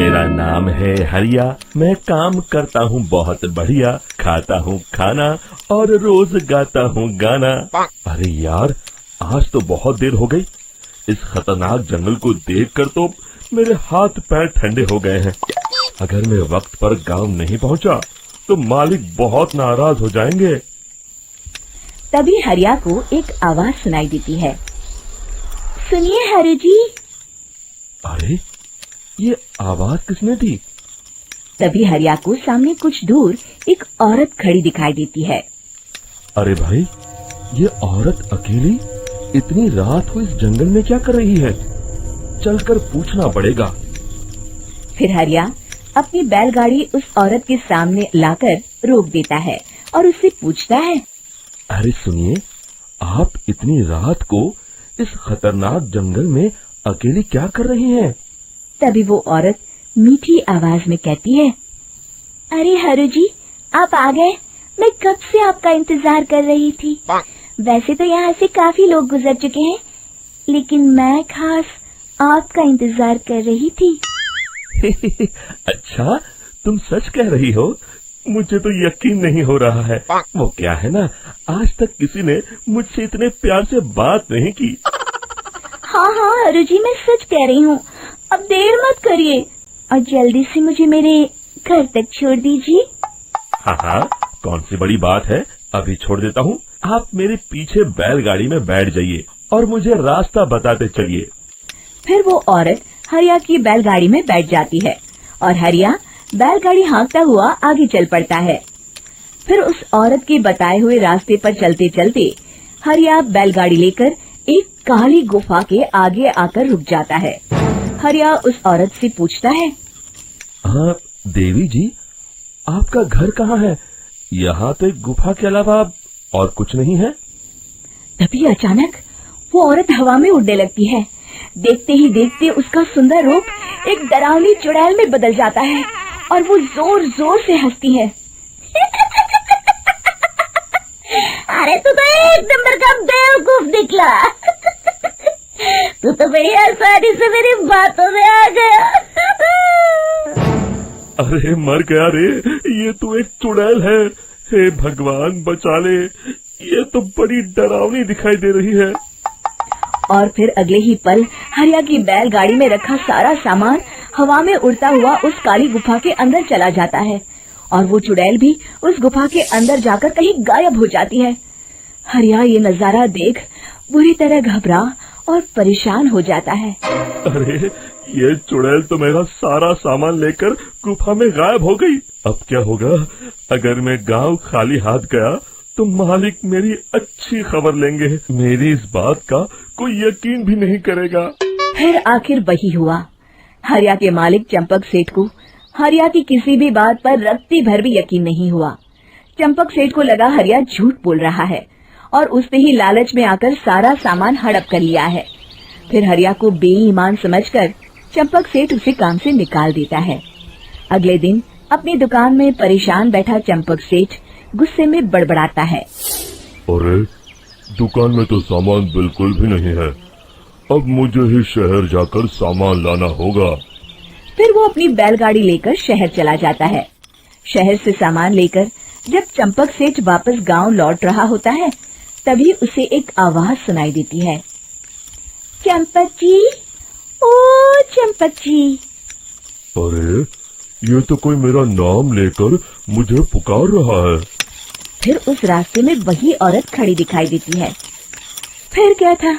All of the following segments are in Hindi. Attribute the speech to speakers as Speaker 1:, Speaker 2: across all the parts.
Speaker 1: मेरा नाम है हरिया, मैं काम करता हूँ बहुत बढ़िया, खाता हूँ खाना और रोज गाता हूँ गाना। अरे यार, आज तो बहुत देर हो गई। इस खतरनाक जंगल को देखकर तो मेरे हाथ पैर ठंडे हो गए हैं। अगर मैं वक्त पर गांव नहीं पहुंचा तो मालिक बहुत नाराज हो जाएंगे।
Speaker 2: तभी हरिया को एक आवाज सुनाई देती है। सुनिए हरु जी।
Speaker 1: अरे, ये आवाज किसने दी?
Speaker 2: तभी हरिया को सामने कुछ दूर एक औरत खड़ी दिखाई देती है।
Speaker 1: अरे भाई, ये औरत अकेली इतनी रात को इस जंगल में क्या कर रही है? चलकर पूछना पड़ेगा।
Speaker 2: फिर हरिया अपनी बैलगाड़ी उस औरत के सामने लाकर रोक देता है और उससे पूछता है।
Speaker 1: अरे सुनिए, आप इतनी रात को इस खतरनाक जंगल में अकेली क्या कर रही हैं?
Speaker 2: तभी वो औरत मीठी आवाज में कहती है। अरे हरु जी, आप आ गए। मैं कब से आपका इंतजार कर रही थी। वैसे तो यहाँ से काफी लोग गुजर चुके हैं, लेकिन मैं खास आपका इंतजार कर रही थी।
Speaker 1: अच्छा, तुम सच कह रही हो? मुझे तो यकीन नहीं हो रहा है। वो क्या है ना, आज तक किसी ने मुझसे इतने प्यार से बात नहीं की।
Speaker 2: हाँ हाँ हरु जी, मैं सच कह रही हूँ। अब देर मत करिए और जल्दी से मुझे मेरे घर तक छोड़ दीजिए।
Speaker 1: हाँ हाँ, कौन सी बड़ी बात है, अभी छोड़ देता हूँ। आप मेरे पीछे बैलगाड़ी में बैठ जाइए और मुझे रास्ता बताते चलिए।
Speaker 2: फिर वो औरत हरिया की बैलगाड़ी में बैठ जाती है और हरिया बैलगाड़ी हाँकता हुआ आगे चल पड़ता है। फिर उस औरत के बताए हुए रास्ते पर चलते चलते हरिया बैलगाड़ी लेकर एक काली गुफा के आगे आकर रुक जाता है। हरिया उस औरत से पूछता है।
Speaker 1: हाँ देवी जी, आपका घर कहाँ है? यहाँ तो एक गुफा के अलावा और कुछ नहीं है।
Speaker 2: तभी अचानक वो औरत हवा में उड़ने लगती है। देखते ही देखते उसका सुंदर रूप एक डरावनी चुड़ैल में बदल जाता है और वो जोर जोर से हंसती है। अरे तू तो एक नंबर का बेवकूफ निकला। तू तो बड़ी आसानी से मेरी बातों में आ गया।
Speaker 1: अरे मर गया रे, ये तो एक चुड़ैल है। हे भगवान बचा ले, ये तो बड़ी डरावनी दिखाई दे रही है।
Speaker 2: और फिर अगले ही पल हरिया की बैलगाड़ी में रखा सारा सामान हवा में उड़ता हुआ उस काली गुफा के अंदर चला जाता है और वो चुड़ैल भी उस गुफा के अंदर जाकर कहीं गायब हो जाती है। हरिया ये नजारा देख बुरी तरह घबरा और परेशान हो जाता है।
Speaker 1: अरे, ये चुड़ैल तो मेरा सारा सामान लेकर गुफा में गायब हो गई। अब क्या होगा? अगर मैं गांव खाली हाथ गया तो मालिक मेरी अच्छी खबर लेंगे। मेरी इस बात का कोई यकीन भी नहीं करेगा।
Speaker 2: फिर आखिर वही हुआ। हरिया के मालिक चंपक सेठ को हरिया की किसी भी बात पर रत्ती भर भी यकीन नहीं हुआ। चंपक सेठ को लगा हरिया झूठ बोल रहा है और उसने ही लालच में आकर सारा सामान हड़प कर लिया है। फिर हरिया को बेईमान समझकर चंपक सेठ उसे काम से निकाल देता है। अगले दिन अपनी दुकान में परेशान बैठा चंपक सेठ गुस्से में बड़बड़ाता है।
Speaker 1: अरे, दुकान में तो सामान बिल्कुल भी नहीं है। अब मुझे ही शहर जाकर सामान लाना होगा।
Speaker 2: फिर वो अपनी बैलगाड़ी लेकर शहर चला जाता है। शहर से सामान लेकर जब चंपक सेठ वापस गांव लौट रहा होता है, तभी उसे एक आवाज सुनाई देती है। चंपक जी, ओ चंपक जी।
Speaker 1: अरे, ये तो कोई मेरा नाम लेकर मुझे पुकार रहा है।
Speaker 2: फिर उस रास्ते में वही औरत खड़ी दिखाई देती है। फिर क्या था,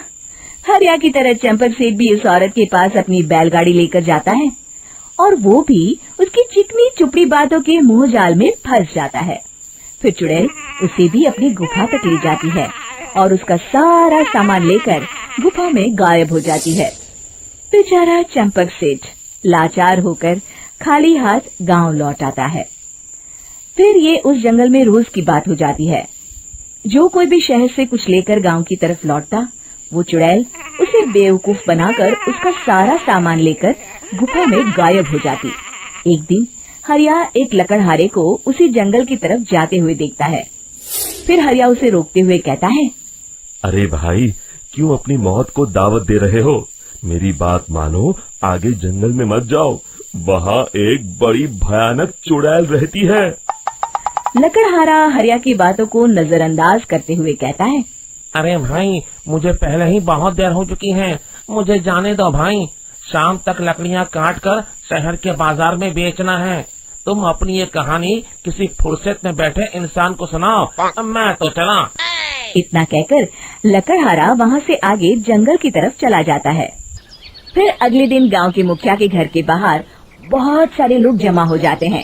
Speaker 2: हरिया की तरह चंपक सेठ भी उस औरत के पास अपनी बैलगाड़ी लेकर जाता है और वो भी उसकी चिकनी चुपड़ी बातों के मुंह जाल में फंस जाता है। फिर चुड़ैल उसे भी अपनी गुफा तक ले जाती है और उसका सारा सामान लेकर गुफा में गायब हो जाती है। बेचारा चंपक सेठ लाचार होकर खाली हाथ गांव लौट आता है। फिर ये उस जंगल में रोज की बात हो जाती है। जो कोई भी शहर से कुछ लेकर गांव की तरफ लौटता, वो चुड़ैल उसे बेवकूफ बनाकर उसका सारा सामान लेकर गुफा में गायब हो जाती। एक दिन हरिया एक लकड़हारे को उसी जंगल की तरफ जाते हुए देखता है। फिर हरिया उसे रोकते हुए कहता है।
Speaker 1: अरे भाई, क्यों अपनी मौत को दावत दे रहे हो? मेरी बात मानो, आगे जंगल में मत जाओ, वहाँ एक बड़ी भयानक चुड़ैल रहती है।
Speaker 2: लकड़हारा हरिया की बातों को नजरअंदाज करते हुए कहता है,
Speaker 3: अरे भाई, मुझे पहले ही बहुत देर हो चुकी है, मुझे जाने दो भाई। शाम तक लकड़ियाँ काट कर शहर के बाजार में बेचना है। तुम अपनी ये कहानी किसी फुर्सत में बैठे इंसान को सुनाओ, मैं तो चला।
Speaker 2: इतना कहकर लकड़हारा वहाँ से आगे जंगल की तरफ चला जाता है। फिर अगले दिन गांव के मुखिया के घर के बाहर बहुत सारे लोग जमा हो जाते हैं।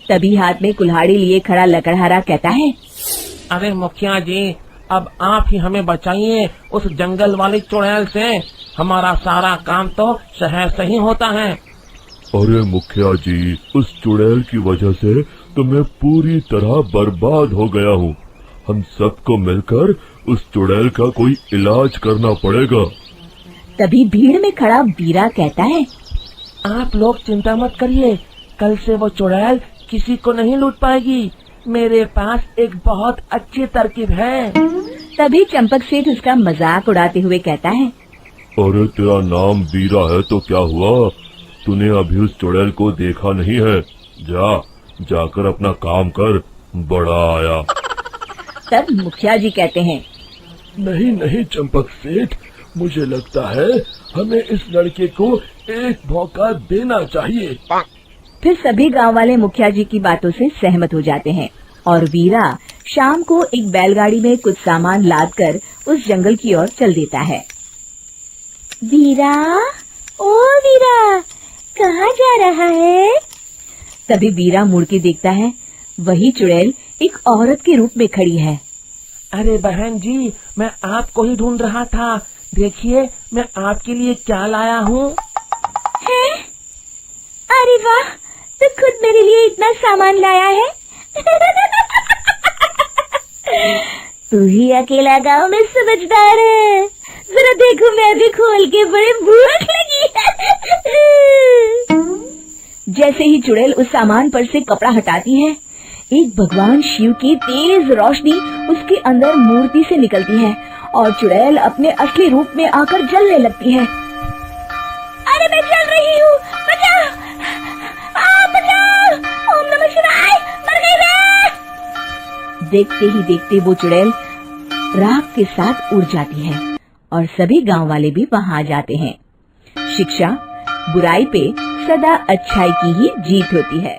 Speaker 2: तभी हाथ में कुल्हाड़ी लिए खड़ा लकड़हारा कहता है,
Speaker 3: अरे मुखिया जी, अब आप ही हमें बचाइए उस जंगल वाली चुड़ैल से। हमारा सारा काम तो शहर से ही होता है।
Speaker 1: अरे मुखिया जी, उस चुड़ैल की वजह से तो मैं पूरी तरह बर्बाद हो गया हूँ। हम सबको मिलकर उस चुड़ैल का कोई इलाज करना पड़ेगा।
Speaker 2: तभी भीड़ में खड़ा वीरा कहता है,
Speaker 3: आप लोग चिंता मत करिए, कल से वो चुड़ैल किसी को नहीं लूट पाएगी। मेरे पास एक बहुत अच्छी तरकीब है।
Speaker 2: तभी चंपक सेठ उसका मजाक उड़ाते हुए कहता है,
Speaker 1: अरे तेरा नाम वीरा है तो क्या हुआ? तूने अभी उस चुड़ैल को देखा नहीं है? जाकर अपना काम कर, बड़ा आया।
Speaker 2: तब मुखिया जी कहते हैं,
Speaker 1: नहीं चंपक सेठ, मुझे लगता है हमें इस लड़के को एक मौका देना चाहिए।
Speaker 2: फिर सभी गांव वाले मुखिया जी की बातों से सहमत हो जाते हैं और वीरा शाम को एक बैलगाड़ी में कुछ सामान लादकर उस जंगल की ओर चल देता है। वीरा, ओ वीरा, कहाँ जा रहा है? तभी वीरा मुड़ के देखता है, वही चुड़ैल एक औरत के रूप में खड़ी है।
Speaker 3: अरे बहन जी, मैं आपको ही ढूंढ रहा था। देखिए, मैं आपके लिए क्या लाया हूँ।
Speaker 2: अरे वाह, तू खुद मेरे लिए इतना सामान लाया है। तू ही अकेला गांव में समझदार है। जरा देखो, मैं भी खोल के, बड़े भूख लगी है। जैसे ही चुड़ैल उस सामान पर से कपड़ा हटाती है, एक भगवान शिव की तेज रोशनी उसके अंदर मूर्ति से निकलती है और चुड़ैल अपने असली रूप में आकर जलने लगती है। अरे मैं जल रही हूँ, बचाओ, बचाओ, ओम नमः शिवाय, मर गई मैं। देखते ही देखते वो चुड़ैल राख के साथ उड़ जाती है और सभी गांव वाले भी वहां आ जाते हैं। शिक्षा बुराई पे सदा अच्छाई की ही जीत होती है।